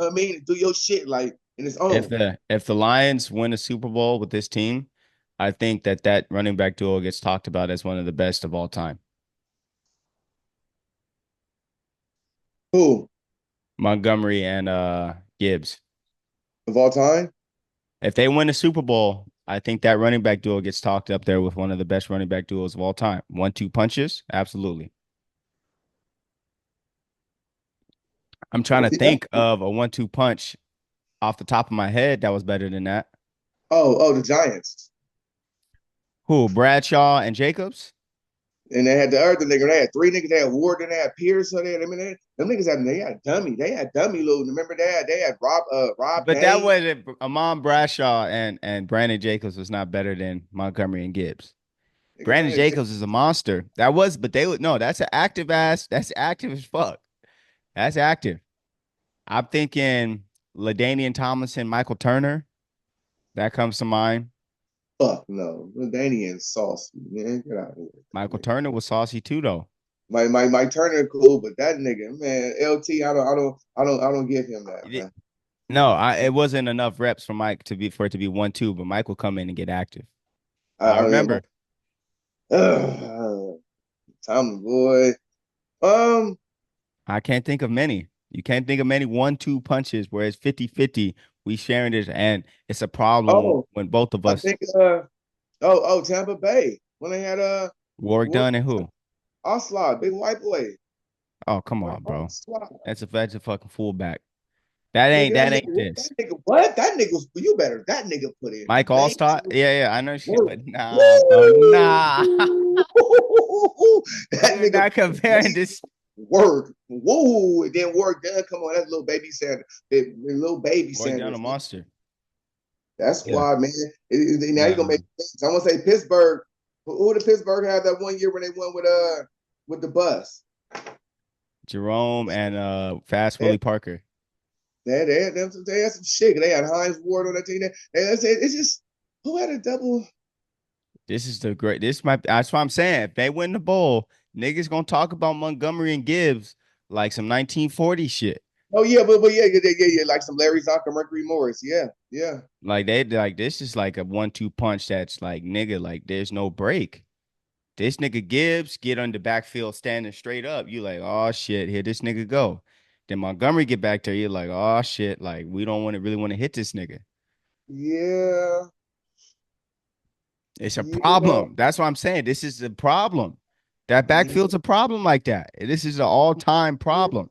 I mean, do your shit like in its If own. the Lions win a Super Bowl with this team, I think that running back duo gets talked about as one of the best of all time. Who Montgomery and Gibbs. of all time? If they win a Super Bowl, I think that running back duo gets talked up there with one of the best running back duos of all time. 1-2 punches, absolutely. I'm trying to Yeah. think of a 1-2 punch off the top of my head that was better than that. Oh, the Giants. Who? Bradshaw and Jacobs? And they had the other nigga. They had three niggas. They had Ward. And they had Pierce. So them niggas had they had dummy. They had dummy load. Remember that? They had Rob But that Payne. wasn't Amon Bradshaw and Brandon Jacobs was not better than Montgomery and Gibbs. Nigga, Brandon Jacobs is a monster. That was, but they would no, that's an active ass. That's active as fuck. That's active. I'm thinking LaDainian Tomlinson, Michael Turner. That comes to mind. fuck no. Danny and Sauce, man. Get out of Michael here. Turner was saucy too, though. My Turner cool, but that nigga, man, LT, I don't give him that, man. No, it wasn't enough reps for Mike to be for it to be 1-2, but Mike will come in and get active. I I mean, remember. Tommy boy. Um, I can't think of many. You can't think of many 1-2 punches where it's 50-50. We sharing this, and it's a problem oh, when both of I us think Tampa Bay when they had work done and who? Oslot, big white boy. Oh, come Mike on, bro. Oslot. That's a fucking fullback. That Nigga, ain't that that nigga, ain't what? That this. nigga, what? That nigga, you better, that nigga put in Mike Allstott? major Yeah, yeah, I know shit, work. but nah, bro. Nah. Woo! That You're nigga not put in comparing major this. work. Woo! It didn't work done. Come on, that's little baby Sanders. Little baby Work down a Sanders. monster. That's Yeah. why, man. Now you're gonna Nah. make sense. I'm gonna say Pittsburgh. Who did Pittsburgh have that one year when they won with the bus? Jerome and Fast Willie Parker. They had some shit. They had Hines Ward on that team. It's just who had a double. This is the great. That's what I'm saying. If they win the bowl, niggas gonna talk about Montgomery and Gibbs like some 1940 shit. Oh yeah, but yeah, like some Larry Zonka, Mercury Morris. Yeah, yeah, Like they like this is like a 1-2 punch that's like nigga, like there's no break. This nigga Gibbs get on the backfield standing straight up. You like, oh shit, here this nigga go. Then Montgomery get back there. You're like, oh shit, like we don't want to really want to hit this nigga. yeah, It's a yeah. problem. That's what I'm saying. This is a problem. That Yeah. backfield's a problem like that. This is an all-time problem.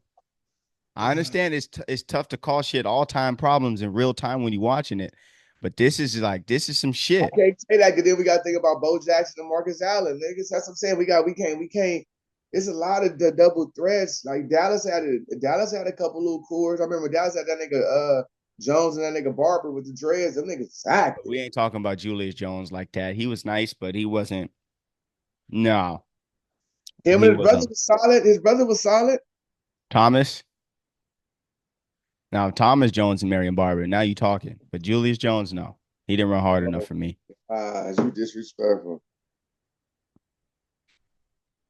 I understand it's tough to call shit all-time problems in real time when you're watching it, but this is some I shit. can't say that because then we got to think about Bo Jackson and Marcus Allen, niggas. That's what I'm saying. We can't. It's a lot of the double threats. Like Dallas had a couple little cores. I remember Dallas had that nigga Jones and that nigga Barber with the dreads. Them niggas But sacked it. we ain't talking about Julius Jones like that. He was nice, but he wasn't. No, Him he and his brother wasn't. was solid. His brother was solid. Thomas. Now Thomas Jones and Marion Barber. Now you talking, but Julius Jones, no, he didn't run hard enough Oh, for me. you disrespectful.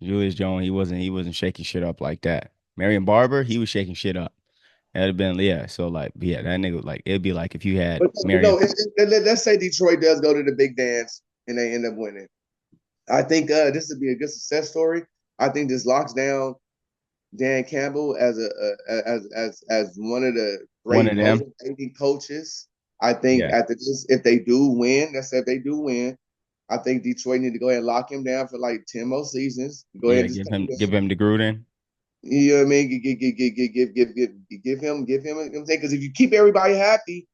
Julius Jones, he wasn't shaking shit up like that. Marion Barber, he was shaking shit up. That'd have been yeah. So like yeah, that nigga like it'd be like if you had But Marion. no, let's say Detroit does go to the big dance and they end up winning. I think this would be a good success story. I think this locks down Dan Campbell as one of the One great of them. motivating coaches. I think Yeah. after this, if they do win, that's if they do win. I think Detroit need to go ahead and lock him down for like 10 more seasons. Go ahead Yeah. and just Give pay him give him. him the Gruden. You know what I mean? Give him. You know what I'm saying? Because if you keep everybody happy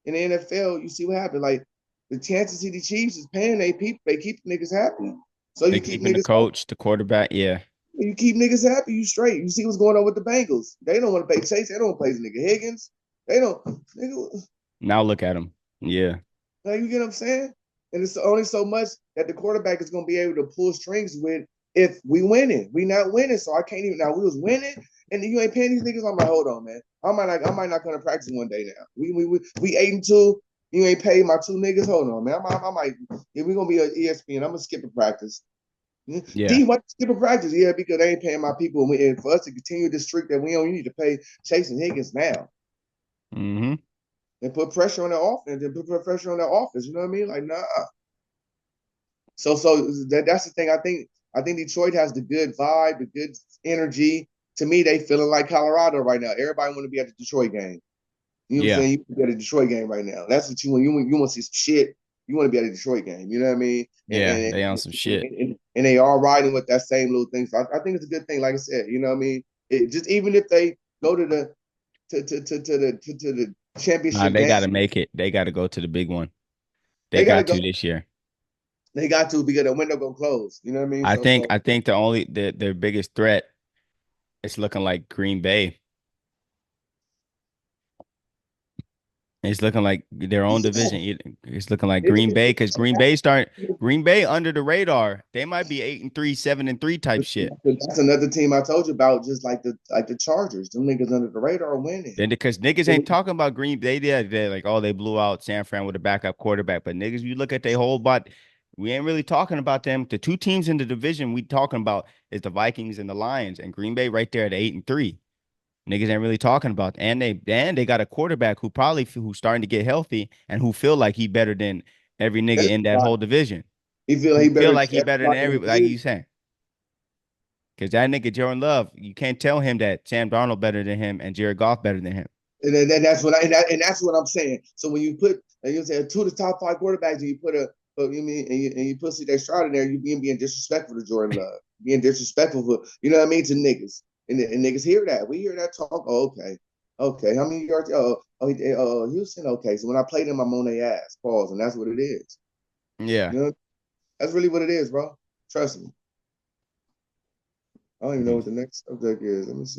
in the NFL, you see what happens. Like the Kansas City Chiefs is paying they people, they keep niggas happy. So They you keep keeping the niggas coach, the quarterback. Yeah. you keep niggas happy, you straight. You see what's going on with the Bengals. They don't want to pay Chase. They don't want to pay the nigga Higgins. They don't. Nigga, Now look at him. Yeah. like, you get what I'm saying? And it's only so much that the quarterback is going to be able to pull strings with if we winning. We not winning, so I can't even. Now we was winning, and you ain't paying these niggas. I'm like, hold on, man. I might not come to practice one day now. We 8-2. You ain't paid my two niggas. Hold on, man. I might. If we gonna be an ESPN, I'm gonna skip a practice. Yeah. D, why skip a practice? Yeah, because they ain't paying my people. And for us to continue this streak that we don't need to pay Chase and Higgins now. Mm-hmm. and put pressure on their offense and put pressure on their offense. You know what I mean? Like, nah. So that's the thing. I think Detroit has the good vibe, the good energy. To me, they feeling like Colorado right now. Everybody want to be at the Detroit game. You know what I'm Yeah. saying? You want to be at a Detroit game right now. That's what you want. You want to see some shit. You want to be at a Detroit game. You know what I mean? And Yeah. and, They on some shit. and they are riding with that same little thing. So I think it's a good thing. Like I said, you know what I mean? It just even if they go to the to the Nah, championship they game, gotta make it. They gotta go to the big one. They they gotta got go. to this year. They got to because the window gonna close. You know what I mean? I So think so I think their biggest threat is looking like Green Bay. It's looking like their own division. It's looking like Green Bay because Green Bay under the radar. They might be 8-3, 7-3 type shit. that's another team I told you about, just like the Chargers. Them niggas under the radar winning. Then because niggas ain't talking about Green Bay, they're like, oh, they blew out San Fran with a backup quarterback. But niggas, you look at their whole bot, we ain't really talking about them. The two teams in the division we talking about is the Vikings and the Lions, and Green Bay right there at 8-3. Niggas ain't really talking about, and they got a quarterback who's starting to get healthy and who feel like he better than every nigga in that whole division. He feel like Who he feel better like he than better than everybody in every the like league. you saying. Because that nigga Jordan Love, you can't tell him that Sam Darnold better than him and Jared Goff better than him. And that's what and that's what I'm saying. So when you put and you say two of the top five quarterbacks, and you put you mean and you put CJ Stroud in there, you being disrespectful to Jordan Love, being disrespectful for you know what I mean to niggas, and niggas hear that. We hear that talk. Oh, okay. How many yards? Houston. Okay, so when I play them, I'm on their ass. Pause, and that's what it is. Yeah. You know, that's really what it is, bro. Trust me. I don't even know what the next subject is. Let me see.